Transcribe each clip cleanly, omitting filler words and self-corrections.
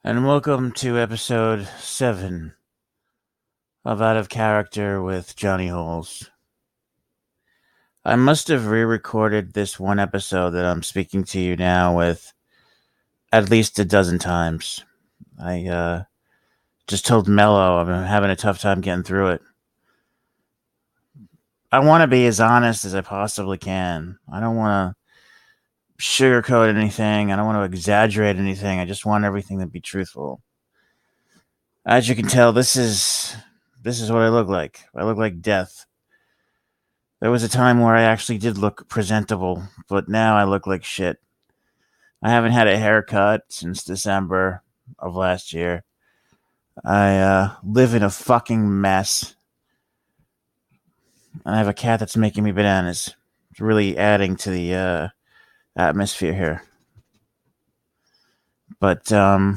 And welcome to episode 7 of Out of Character with Johnnie Holes. I must have re recorded this one episode that I'm speaking to you now with at least a dozen times. I just told Mello I'm having a tough time getting through it. I want to be as honest as I possibly can. I don't want to sugarcoat anything. I don't want to exaggerate anything. I just want everything to be truthful. As you can tell, this is what I look like. I look like death. There was a time where I actually did look presentable, but now I look like shit. I haven't had a haircut since December of last year. I live in a fucking mess. And I have a cat that's making me bananas. It's really adding to the atmosphere here. But I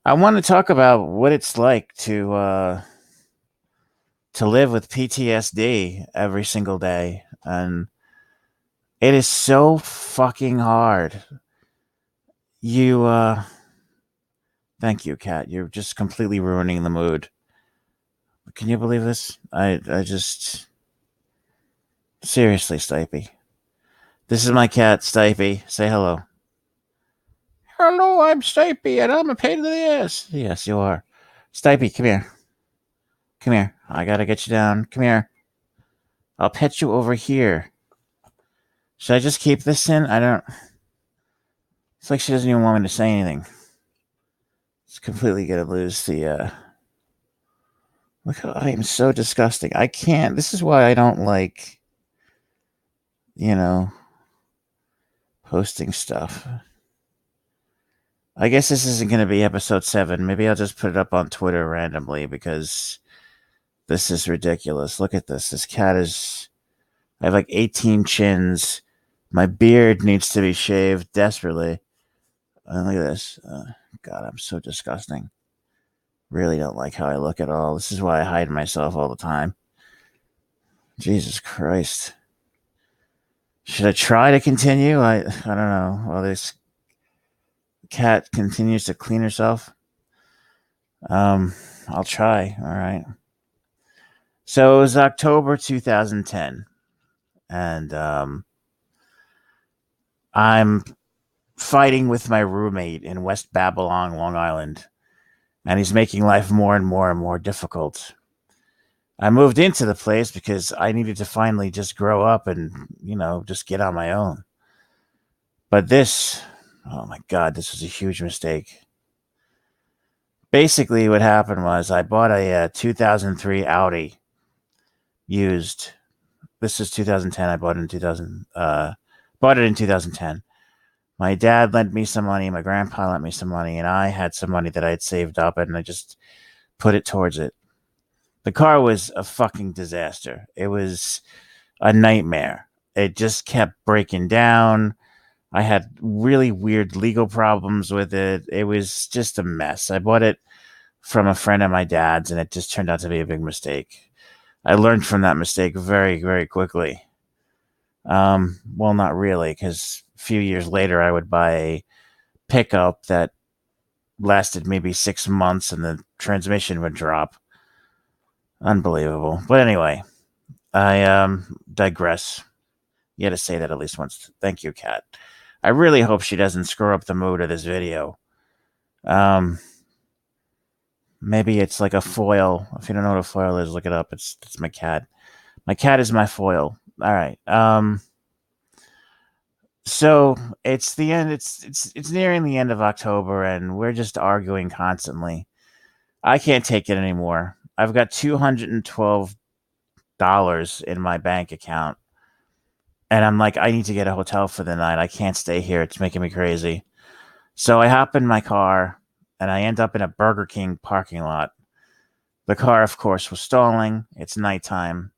want to talk about what it's like to live with PTSD every single day, and it is so fucking hard. You Thank you, Kat. You're just completely ruining the mood. Can you believe this? I just seriously, Stipey. This is my cat, Stipey. Say hello. Hello, I'm Stipey, and I'm a pain in the ass. Yes, you are. Stipey, come here. Come here. I gotta get you down. Come here. I'll pet you over here. Should I just keep this in? I don't. It's like she doesn't even want me to say anything. It's completely gonna lose the. Look how I am so disgusting. I can't. This is why I don't like, you know, posting stuff. I guess this isn't going to be episode 7. Maybe I'll just put it up on Twitter randomly because this is ridiculous. Look at this. This cat is. I have like 18 chins. My beard needs to be shaved desperately. Look at this. God, I'm so disgusting. Really don't like how I look at all. This is why I hide myself all the time. Jesus Christ. Should I try to continue? I don't know. While this cat continues to clean herself. I'll try. All right. So it was October 2010, and I'm fighting with my roommate in West Babylon, Long Island, and he's making life more and more and more difficult. I moved into the place because I needed to finally just grow up and, just get on my own. But oh my God, this was a huge mistake. Basically, what happened was I bought a 2003 Audi used. This is 2010. I bought it in 2000. Bought it in 2010. My dad lent me some money. My grandpa lent me some money, and I had some money that I had saved up, and I just put it towards it. The car was a fucking disaster. It was a nightmare. It just kept breaking down. I had really weird legal problems with it. It was just a mess. I bought it from a friend of my dad's, and it just turned out to be a big mistake. I learned from that mistake very, very quickly. Well, not really, because a few years later, I would buy a pickup that lasted maybe 6 months, and the transmission would drop. Unbelievable. But anyway, I digress. You had to say that at least once. Thank you, Kat. I really hope she doesn't screw up the mood of this video. Um, Maybe it's like a foil. If you don't know what a foil is, look it up. It's my cat. My cat is my foil. All right. So it's the end. It's nearing the end of October, and we're just arguing constantly. I can't take it anymore. I've got $212 in my bank account, and I'm like, I need to get a hotel for the night. I can't stay here. It's making me crazy. So I hop in my car, and I end up in a Burger King parking lot. The car, of course, was stalling. It's nighttime,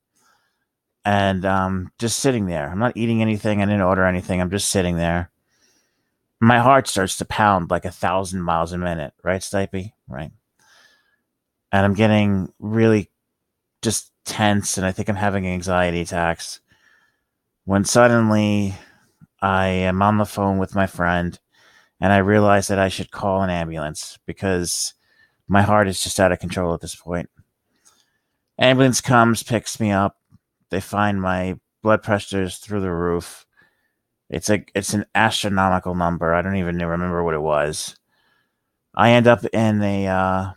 and just sitting there. I'm not eating anything. I didn't order anything. I'm just sitting there. My heart starts to pound like 1,000 miles a minute, right, Stipey? Right. And I'm getting really just tense, and I think I'm having anxiety attacks. When suddenly I am on the phone with my friend, and I realized that I should call an ambulance because my heart is just out of control at this point. Ambulance comes, picks me up. They find my blood pressure is through the roof. It's an astronomical number. I don't even remember what it was. I end up in I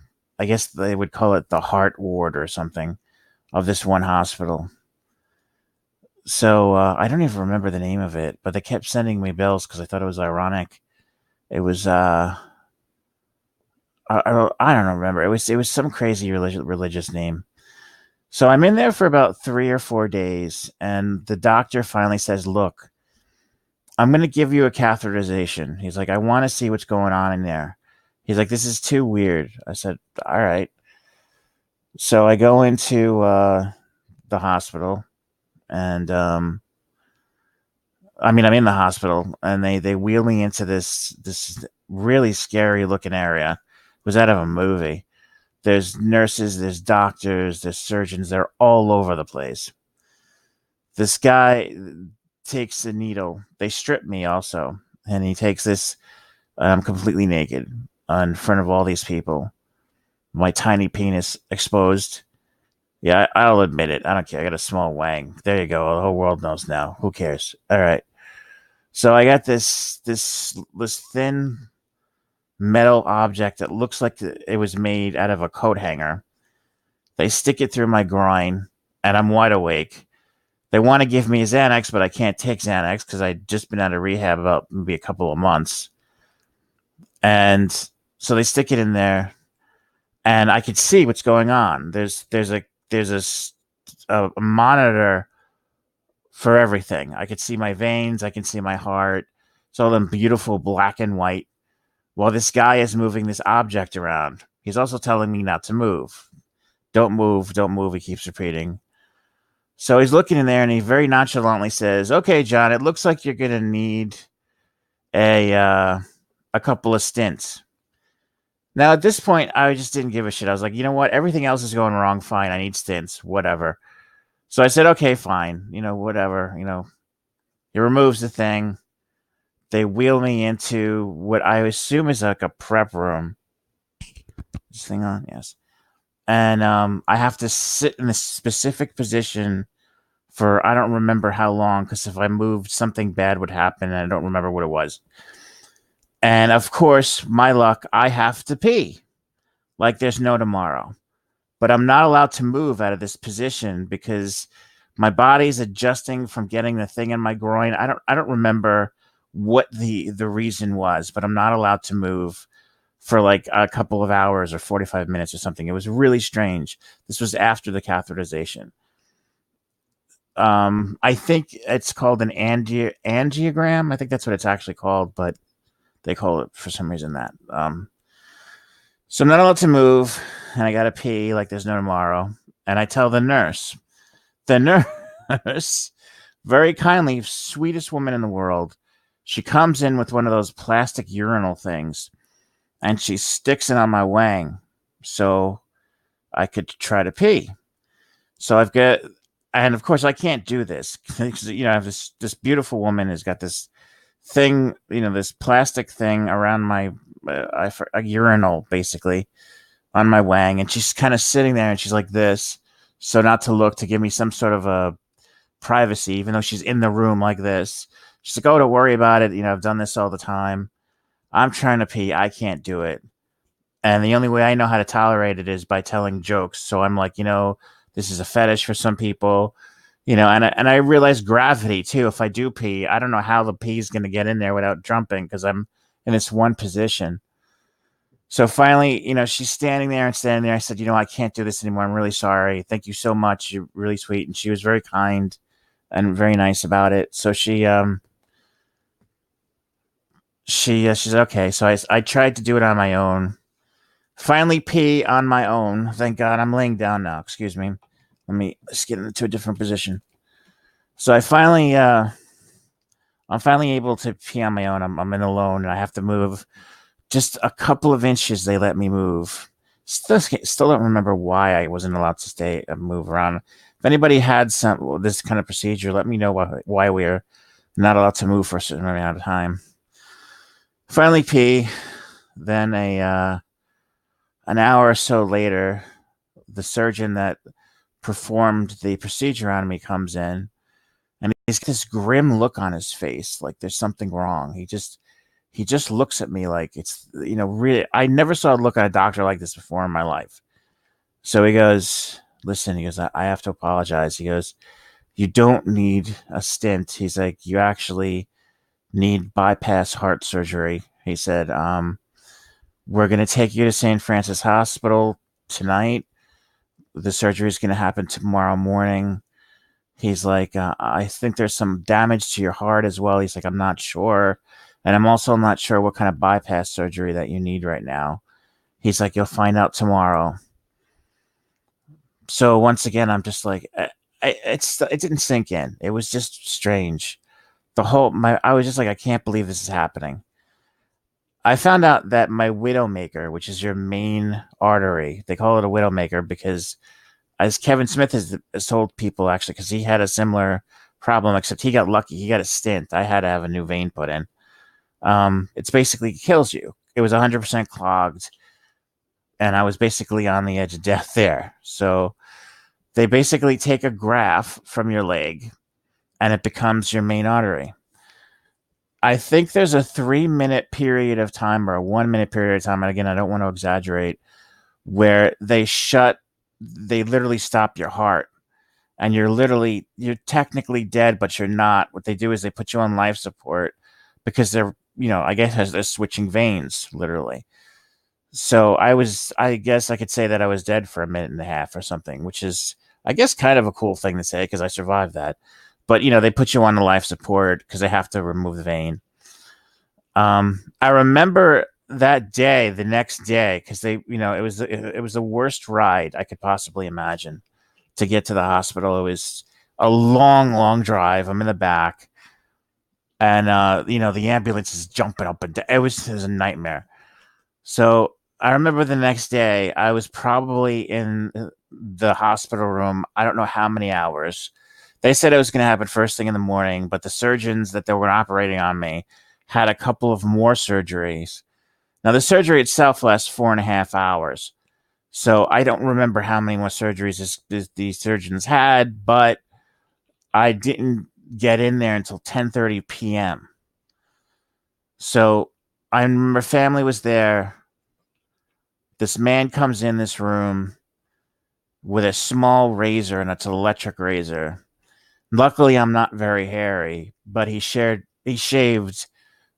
guess they would call it the heart ward or something of this one hospital. So I don't even remember the name of it, but they kept sending me bills because I thought it was ironic. It was I don't remember. It was some crazy religious name. So I'm in there for about 3 or 4 days, and the doctor finally says, "Look, I'm going to give you a catheterization." He's like, "I want to see what's going on in there." He's like, "This is too weird." I said, "All right." So I go into the hospital, and I'm in the hospital, and they wheel me into this really scary looking area. It was out of a movie. There's nurses, there's doctors, there's surgeons. They're all over the place. This guy takes a needle. They strip me also, and he takes this. I'm completely naked in front of all these people. My tiny penis exposed. Yeah, I'll admit it. I don't care. I got a small wang. There you go. The whole world knows now. Who cares? All right. So I got this thin metal object that looks like it was made out of a coat hanger. They stick it through my groin, and I'm wide awake. They want to give me a Xanax, but I can't take Xanax because I'd just been out of rehab about maybe a couple of months. And so they stick it in there, and I could see what's going on. There's a monitor for everything. I could see my veins. I can see my heart. It's all them beautiful black and white. While this guy is moving this object around, he's also telling me not to move. Don't move, don't move. He keeps repeating. So he's looking in there, and he very nonchalantly says, "Okay, John, it looks like you're gonna need a couple of stints." Now at this point, I just didn't give a shit. I was like, you know what? Everything else is going wrong. Fine, I need stints. Whatever. So I said, okay, fine. Whatever. He removes the thing. They wheel me into what I assume is like a prep room. Is this thing on? Yes. And I have to sit in a specific position for I don't remember how long, because if I moved, something bad would happen, and I don't remember what it was. And of course, my luck, I have to pee like there's no tomorrow. But I'm not allowed to move out of this position because my body's adjusting from getting the thing in my groin. I don't remember what the reason was, but I'm not allowed to move for like a couple of hours or 45 minutes or something. It was really strange. This was after the catheterization. I think it's called an angiogram. I think that's what it's actually called, but they call it for some reason that. So I'm not allowed to move, and I gotta pee like there's no tomorrow. And I tell the nurse. The nurse, very kindly, sweetest woman in the world, she comes in with one of those plastic urinal things, and she sticks it on my wang so I could try to pee. So I've got, and of course I can't do this. I have this beautiful woman who's got this thing, this plastic thing around my a urinal basically on my wang, and she's kind of sitting there, and she's like this, so not to look, to give me some sort of a privacy, even though she's in the room like this. She's like, "Oh, don't worry about it. I've done this all the time." I'm trying to pee. I can't do it. And the only way I know how to tolerate it is by telling jokes. So I'm like, this is a fetish for some people, and I realize gravity too. If I do pee, I don't know how the pee is going to get in there without jumping because I'm in this one position. So finally, she's standing there. I said, I can't do this anymore. I'm really sorry. Thank you so much. You're really sweet. And she was very kind and very nice about it. So she's okay. So I tried to do it on my own. Finally pee on my own. Thank God I'm laying down now. Excuse me. Let's get into a different position. So I'm finally able to pee on my own. I'm in alone, and I have to move just a couple of inches. They let me move. Still don't remember why I wasn't allowed to stay and move around. If anybody had this kind of procedure, let me know why we're not allowed to move for a certain amount of time. Finally pee. Then an hour or so later, the surgeon that performed the procedure on me comes in, and he's got this grim look on his face, like there's something wrong. He just looks at me like it's, really. I never saw a look on a doctor like this before in my life. So he goes, listen, he goes, I have to apologize. He goes, you don't need a stent. He's like, you actually need bypass heart surgery. He said, we're going to take you to St. Francis Hospital tonight. The surgery is going to happen tomorrow morning. He's like, I think there's some damage to your heart as well. He's like, I'm not sure. And I'm also not sure what kind of bypass surgery that you need right now. He's like, you'll find out tomorrow. So once again, I'm just like, it didn't sink in. It was just strange. I was just like, I can't believe this is happening. I found out that my widowmaker, which is your main artery, they call it a widowmaker because, as Kevin Smith has told people, actually, because he had a similar problem, except he got lucky. He got a stent. I had to have a new vein put in. It's basically kills you. It was 100% clogged, and I was basically on the edge of death there. So they basically take a graft from your leg, and it becomes your main artery. I think there's a 3 minute period of time or a 1 minute period of time. And again, I don't want to exaggerate, where they literally stop your heart, and you're technically dead, but you're not. What they do is they put you on life support because I guess they're switching veins, literally. So I guess I could say that I was dead for a minute and a half or something, which is, I guess, kind of a cool thing to say because I survived that. But, they put you on the life support because they have to remove the vein. I remember that day, the next day, because it was the worst ride I could possibly imagine to get to the hospital. It was a long, long drive. I'm in the back, and the ambulance is jumping up and down. It was a nightmare. So I remember the next day, I was probably in the hospital room. I don't know how many hours. They said it was going to happen first thing in the morning, but the surgeons that they were operating on me had a couple of more surgeries. Now, the surgery itself lasts 4.5 hours. So I don't remember how many more surgeries these surgeons had, but I didn't get in there until 10:30 p.m. So I remember family was there. This man comes in this room with a small razor, and it's an electric razor. Luckily, I'm not very hairy, but he shaved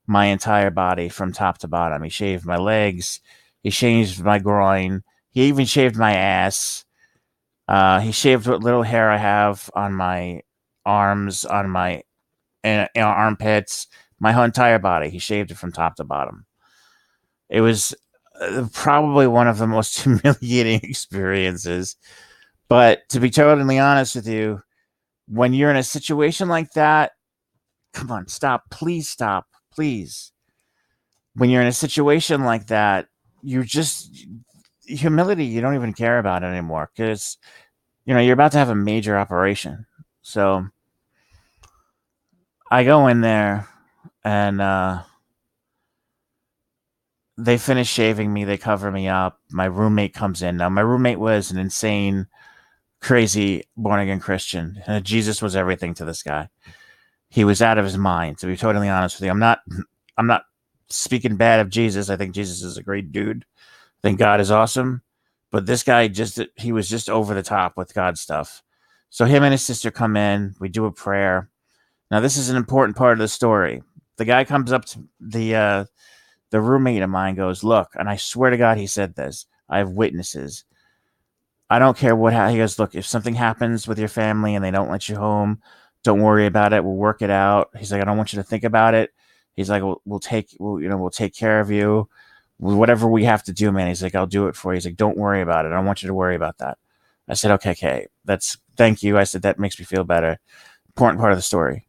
my entire body from top to bottom. He shaved my legs. He shaved my groin. He even shaved my ass. He shaved what little hair I have on my arms, on my armpits, my whole entire body. He shaved it from top to bottom. It was probably one of the most humiliating experiences. But to be totally honest with you, when you're in a situation like that, come on, stop. Please stop. Please. When you're in a situation like that, you just, humility, you don't even care about it anymore because, you're about to have a major operation. So I go in there, and they finish shaving me. They cover me up. My roommate comes in. Now, my roommate was an insane, crazy born again Christian. Jesus was everything to this guy. He was out of his mind. To be totally honest with you, I'm not speaking bad of Jesus. I think Jesus is a great dude. I think God is awesome. But this guy he was just over the top with God stuff. So him and his sister come in. We do a prayer. Now, this is an important part of the story. The guy comes up to the roommate of mine, goes, look, and I swear to God, he said this. I have witnesses. I don't care he goes, look, if something happens with your family and they don't let you home, don't worry about it. We'll work it out. He's like, I don't want you to think about it. He's like, we'll take care of you. Whatever we have to do, man. He's like, I'll do it for you. He's like, don't worry about it. I don't want you to worry about that. I said, okay. Thank you. I said, that makes me feel better. Important part of the story.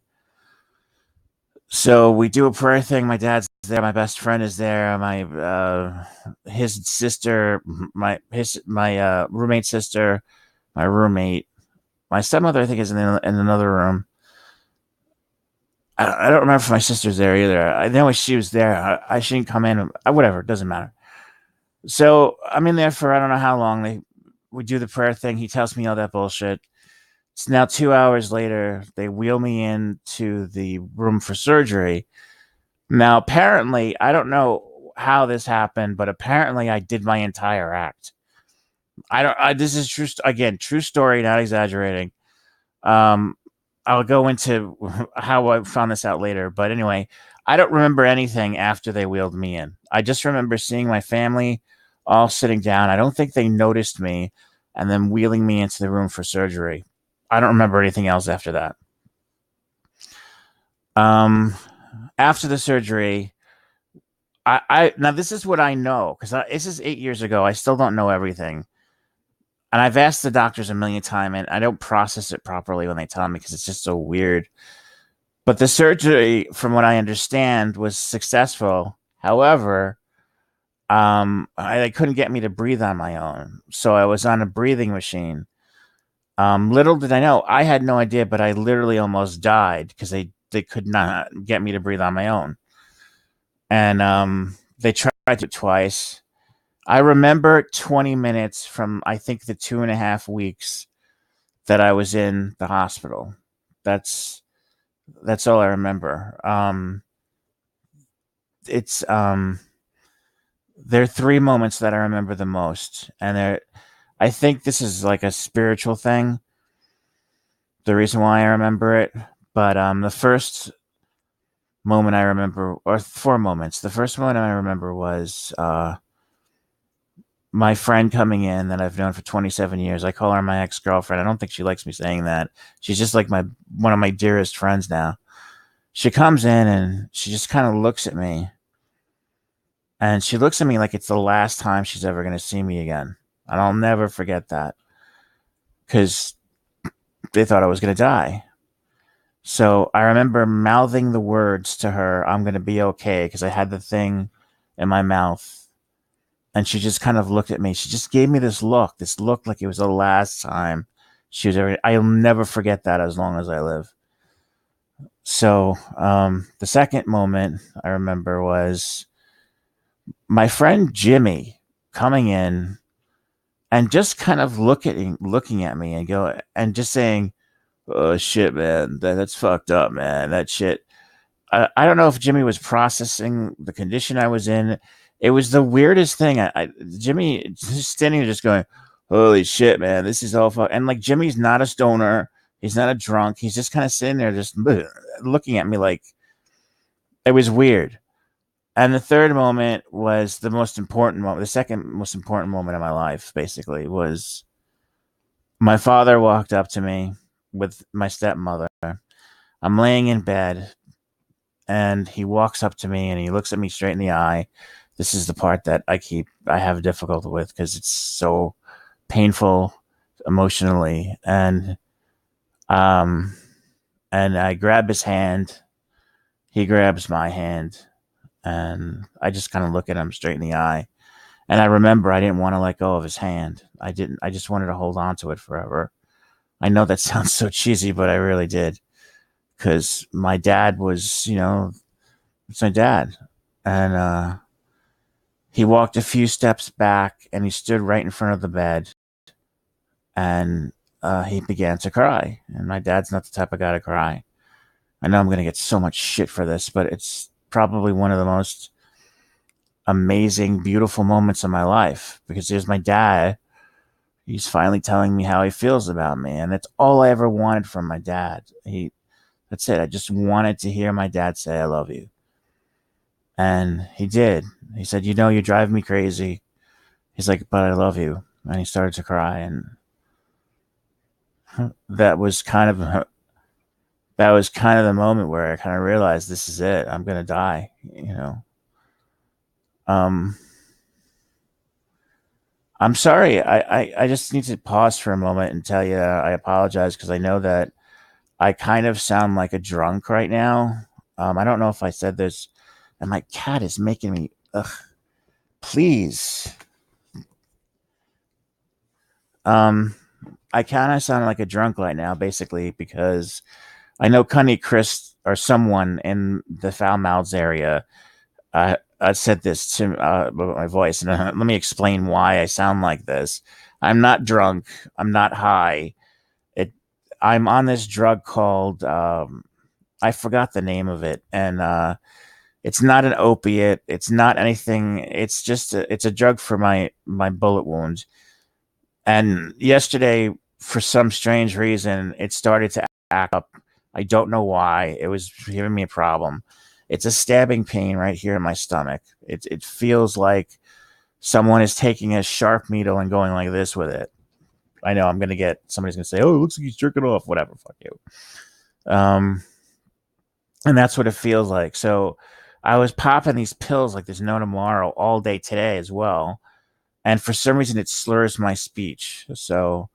So we do a prayer thing. My dad's there. My best friend is there. His sister, my roommate's sister, my roommate, my stepmother, I think, is in another room. I don't remember if my sister's there either. I know she was there. She didn't come in. Whatever, it doesn't matter. So I'm in there for I don't know how long. We do the prayer thing. He tells me all that bullshit. It's now 2 hours later. They wheel me into the room for surgery. Now, apparently, I don't know how this happened, but apparently, I did my entire act. I don't. This is true. Again, true story, not exaggerating. Um, I'll go into how I found this out later, but anyway, I don't remember anything after they wheeled me in. I just remember seeing my family all sitting down. I don't think they noticed me, and then wheeling me into the room for surgery. I don't remember anything else after that. Um, After the surgery, I now this is what I know because this is 8 years ago. I still don't know everything, and I've asked the doctors a million times, and I don't process it properly when they tell me because it's just so weird. But the surgery, from what I understand, was successful. However, they couldn't get me to breathe on my own, so I was on a breathing machine. Little did I know, I had no idea, but I literally almost died because they could not get me to breathe on my own, and they tried to twice. I remember 20 minutes from I think the 2.5 weeks that I was in the hospital. That's that's all I remember. It's There are three moments that I remember the most, and I think this is like a spiritual thing. The reason why I remember it, but the first moment I remember, or four moments. The first moment I remember was my friend coming in that I've known for 27 years. I call her my ex girlfriend. I don't think she likes me saying that. She's just like my one of my dearest friends now. She comes in and she just kind of looks at me, and she looks at me like it's the last time she's ever going to see me again. And I'll never forget that because they thought I was going to die. So I remember mouthing the words to her, I'm going to be okay, because I had the thing in my mouth. And she just kind of looked at me. She just gave me this look like it was the last time she was ever. I'll never forget that as long as I live. So the second moment I remember was my friend Jimmy coming in and just kind of looking at me and go and just saying, "Oh shit, man, that's fucked up, man. That shit." I don't know if Jimmy was processing the condition I was in. It was the weirdest thing. Jimmy just standing there, just going, "Holy shit, man, this is all fuck." And like Jimmy's not a stoner, he's not a drunk. He's just kind of sitting there, just looking at me like it was weird. And the third moment was the most important moment. The second most important moment of my life, basically, was my father walked up to me with my stepmother. I'm laying in bed, and he walks up to me and he looks at me straight in the eye. This is the part that I have difficulty with because it's so painful emotionally. Um, and I grab his hand. He grabs my hand, and I just kind of look at him straight in the eye. And I remember I didn't want to let go of his hand. I didn't. I just wanted to hold on to it forever. I know that sounds so cheesy, but I really did because my dad was, it's my dad, and he walked a few steps back and he stood right in front of the bed, and he began to cry. And my dad's not the type of guy to cry. I know I'm going to get so much shit for this, but it's probably one of the most amazing, beautiful moments of my life because there's my dad. He's finally telling me how he feels about me, and that's all I ever wanted from my dad. That's it. I just wanted to hear my dad say, "I love you." And he did. He said, "You drive me crazy." He's like, "But I love you." And he started to cry. And that was kind of the moment where I kind of realized this is it. I'm gonna die. Um, I'm sorry. I just need to pause for a moment and tell you that I apologize because I know that I kind of sound like a drunk right now. I don't know if I said this, and my cat is making me. Ugh, please. Um, I kind of sound like a drunk right now, basically, because I know Connie Chris or someone in the foul mouths area said this to with my voice, and let me explain why I sound like this. I'm not drunk. I'm not high. It. I'm on this drug called I forgot the name of it, and it's not an opiate. It's not anything. It's just it's a drug for my bullet wounds. And yesterday, for some strange reason, it started to act up. I don't know why. It was giving me a problem. It's a stabbing pain right here in my stomach. It feels like someone is taking a sharp needle and going like this with it. I know I'm gonna get somebody's gonna say, "Oh, it looks like he's jerking off." Whatever, fuck you. And that's what it feels like. So I was popping these pills like there's no tomorrow all day today as well, and for some reason it slurs my speech. So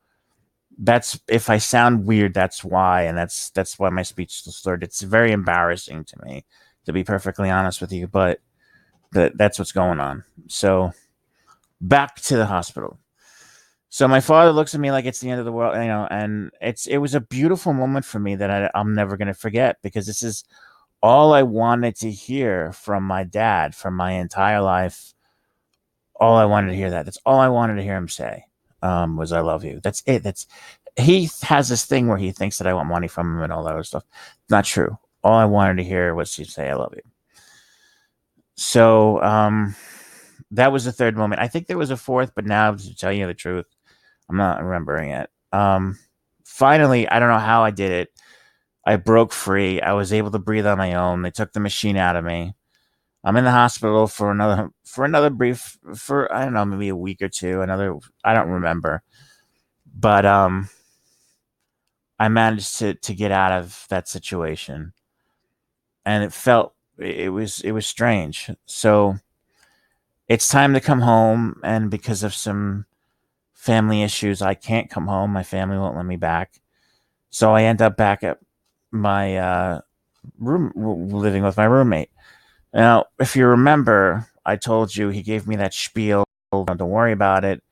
that's if I sound weird, that's why, and that's why my speech is slurred. It's very embarrassing to me, to be perfectly honest with you, but that's what's going on. So back to the hospital. So my father looks at me like it's the end of the world, and it was a beautiful moment for me that I'm never going to forget, because this is all I wanted to hear from my dad for my entire life. All I wanted to hear that's all I wanted to hear him say, was "I love you." That's it. He has this thing where he thinks that I want money from him and all that other stuff. Not true. All I wanted to hear was to say "I love you." So that was the third moment. I think there was a fourth, but now to tell you the truth, I'm not remembering it. Finally, I don't know how I did it. I broke free. I was able to breathe on my own. They took the machine out of me. I'm in the hospital for another brief, for I don't know, maybe a week or two. I don't remember, but I managed to get out of that situation, and it was strange. So it's time to come home, and because of some family issues, I can't come home. My family won't let me back, so I end up back at my room, living with my roommate. Now, if you remember, I told you he gave me that spiel. Don't worry about it.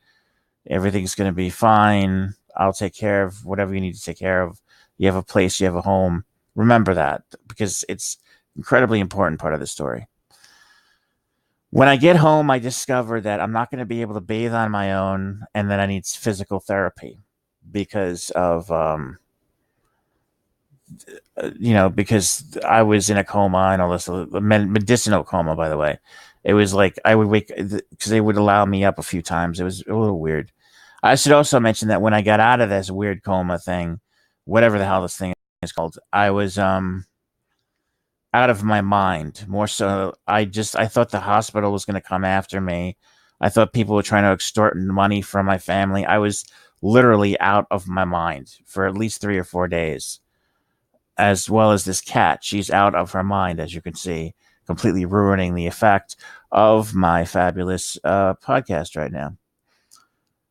Everything's going to be fine. I'll take care of whatever you need to take care of. You have a place, you have a home. Remember that, because it's incredibly important part of the story. When I get home, I discover that I'm not going to be able to bathe on my own, and that I need physical therapy because of because I was in a coma and all this medicinal coma, by the way. It was like I would wake, because they would allow me up a few times. It was a little weird. I should also mention that when I got out of this weird coma thing, whatever the hell this thing is called, I was out of my mind. More so, I thought the hospital was going to come after me. I thought people were trying to extort money from my family. I was literally out of my mind for at least 3 or 4 days, as well as this cat. She's out of her mind, as you can see, completely ruining the effect of my fabulous podcast right now.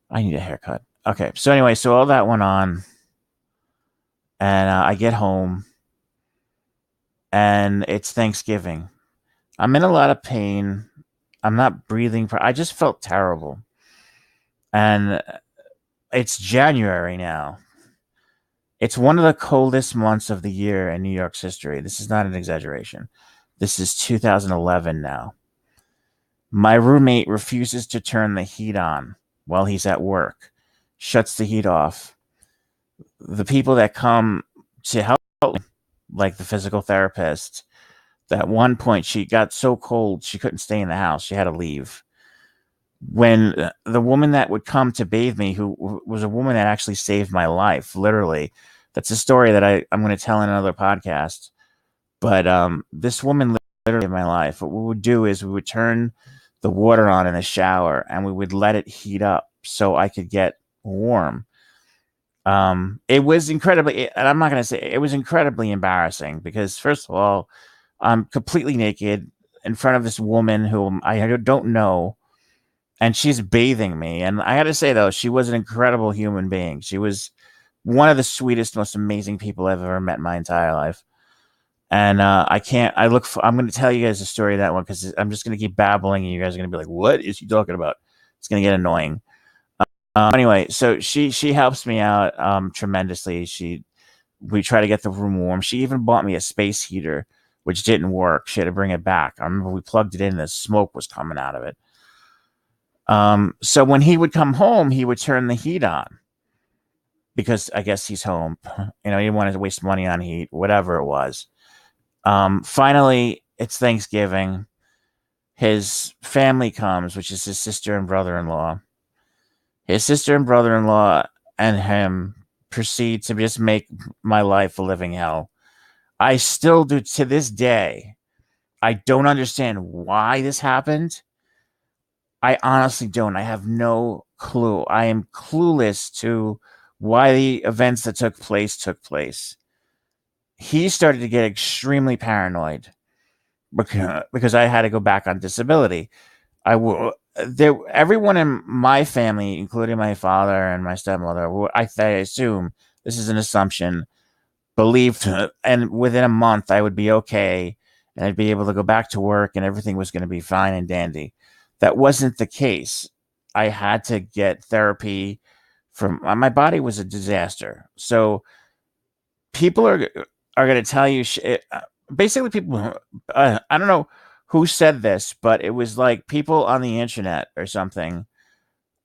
I need a haircut. Okay, so anyway, so all that went on, and I get home, and it's Thanksgiving. I'm in a lot of pain. I'm not breathing. I just felt terrible. And it's January now. It's one of the coldest months of the year in New York's history. This is not an exaggeration. This is 2011 now. My roommate refuses to turn the heat on while he's at work, shuts the heat off. The people that come to help me, like the physical therapist, at one point she got so cold she couldn't stay in the house. She had to leave. When the woman that would come to bathe me, who was a woman that actually saved my life, literally, that's a story that I'm going to tell in another podcast. But this woman literally saved my life. What we would do is we would turn the water on in the shower, and we would let it heat up so I could get warm. It was incredibly, and I'm not going to say it was incredibly embarrassing, because first of all, I'm completely naked in front of this woman whom I don't know, and she's bathing me. And I got to say, though, she was an incredible human being. She was one of the sweetest, most amazing people I've ever met in my entire life. And I'm going to tell you guys the story of that one, because I'm just going to keep babbling, and you guys are going to be like, what is he talking about? It's going to get annoying. Anyway, so she helps me out tremendously. She we tried to get the room warm. She even bought me a space heater, which didn't work. She had to bring it back. I remember we plugged it in, and the smoke was coming out of it. So when he would come home, he would turn the heat on because I guess he's home. He didn't want to waste money on heat, whatever it was. Finally, it's Thanksgiving. His family comes, which is his sister and brother-in-law. His sister and brother-in-law and him proceed to just make my life a living hell. I still do to this day. I don't understand why this happened. I honestly don't. I have no clue. I am clueless to why the events that took place. He started to get extremely paranoid because I had to go back on disability. Everyone in my family, including my father and my stepmother, I assume this is an assumption, believed, and within a month I would be okay and I'd be able to go back to work and everything was going to be fine and dandy. That wasn't the case. I had to get therapy from my body was a disaster. So people are going to tell you basically people. I don't know who said this, but it was like people on the internet or something.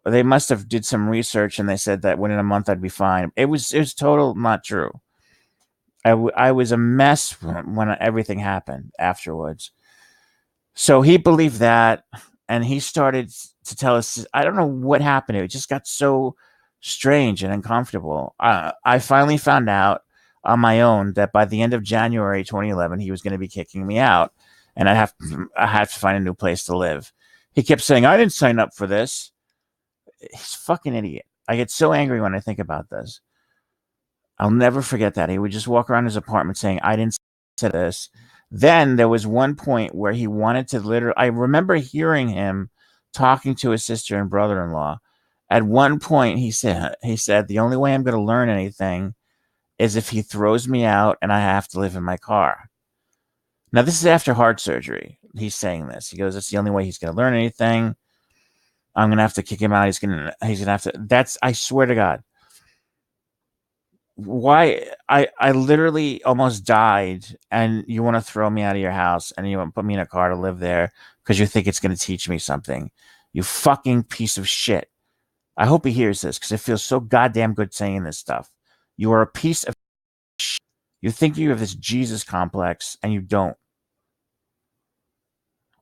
They must have did some research and they said that within a month I'd be fine. It was total not true. I was a mess when everything happened afterwards. So he believed that, and he started to tell us. I don't know what happened. It just got so strange and uncomfortable. I finally found out on my own that by the end of January 2011, he was going to be kicking me out, and I had to find a new place to live. He kept saying, "I didn't sign up for this." He's a fucking idiot. I get so angry when I think about this. I'll never forget that. He would just walk around his apartment saying, "I didn't say this." Then there was one point where he wanted to literally, I remember hearing him talking to his sister and brother-in-law. At one point, he said, "The only way I'm going to learn anything is if he throws me out and I have to live in my car." Now, this is after heart surgery. He's saying this. He goes, "That's the only way he's going to learn anything. I'm going to have to kick him out. He's going to have to." I swear to God. Why I literally almost died, and you want to throw me out of your house and you want to put me in a car to live there because you think it's going to teach me something. You fucking piece of shit. I hope he hears this because it feels so goddamn good saying this stuff. You are a piece of shit. You think you have this Jesus complex and you don't.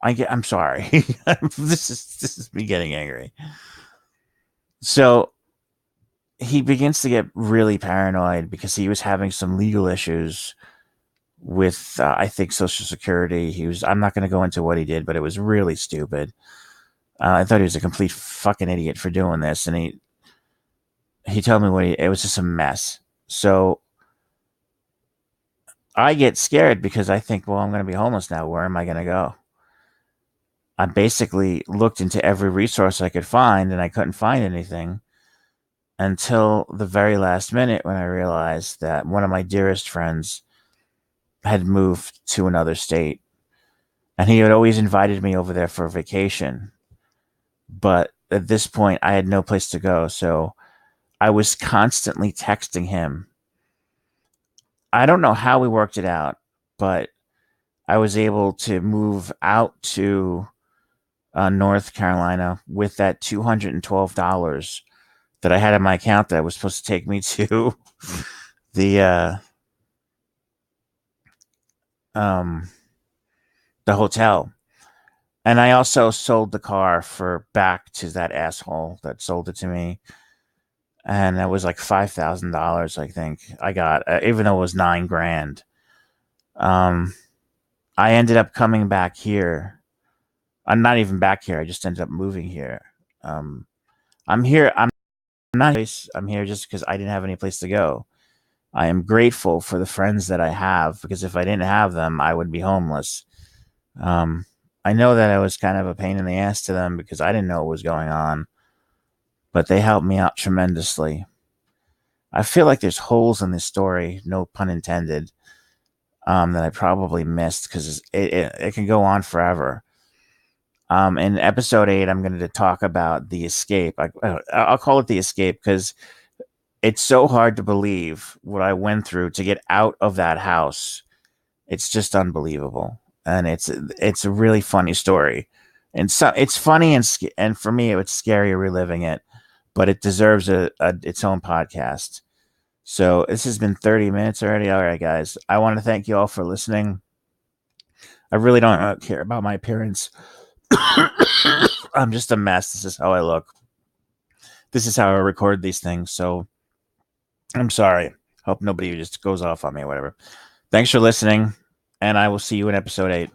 I'm sorry. This is me getting angry. So he begins to get really paranoid because he was having some legal issues with I think Social Security. I'm not going to go into what he did, but it was really stupid. I thought he was a complete fucking idiot for doing this, and he told me it was just a mess. So I get scared because I think, well, I'm going to be homeless now. Where am I going to go? I basically looked into every resource I could find, and I couldn't find anything until the very last minute when I realized that one of my dearest friends had moved to another state, and he had always invited me over there for a vacation. But at this point, I had no place to go, so I was constantly texting him. I don't know how we worked it out, but I was able to move out to North Carolina with that $212 that I had in my account that was supposed to take me to the hotel. And I also sold the car back to that asshole that sold it to me. And that was like $5,000, I think I got, even though it was $9,000. I ended up coming back here. I'm not even back here. I just ended up moving here. I'm here. I'm not. I'm here just because I didn't have any place to go. I am grateful for the friends that I have because if I didn't have them, I would be homeless. I know that I was kind of a pain in the ass to them because I didn't know what was going on, but they helped me out tremendously. I feel like there's holes in this story, no pun intended, that I probably missed because it can go on forever. In episode 8, I'm going to talk about the escape. I'll call it the escape because it's so hard to believe what I went through to get out of that house. It's just unbelievable, and it's a really funny story, and so it's funny and for me it's scary reliving it, but it deserves a its own podcast. So this has been 30 minutes already. All right, guys, I want to thank you all for listening. I really don't care about my appearance. I'm just a mess. This is how I look. This is how I record these things. So I'm sorry. Hope nobody just goes off on me or whatever. Thanks for listening, and I will see you in episode 8.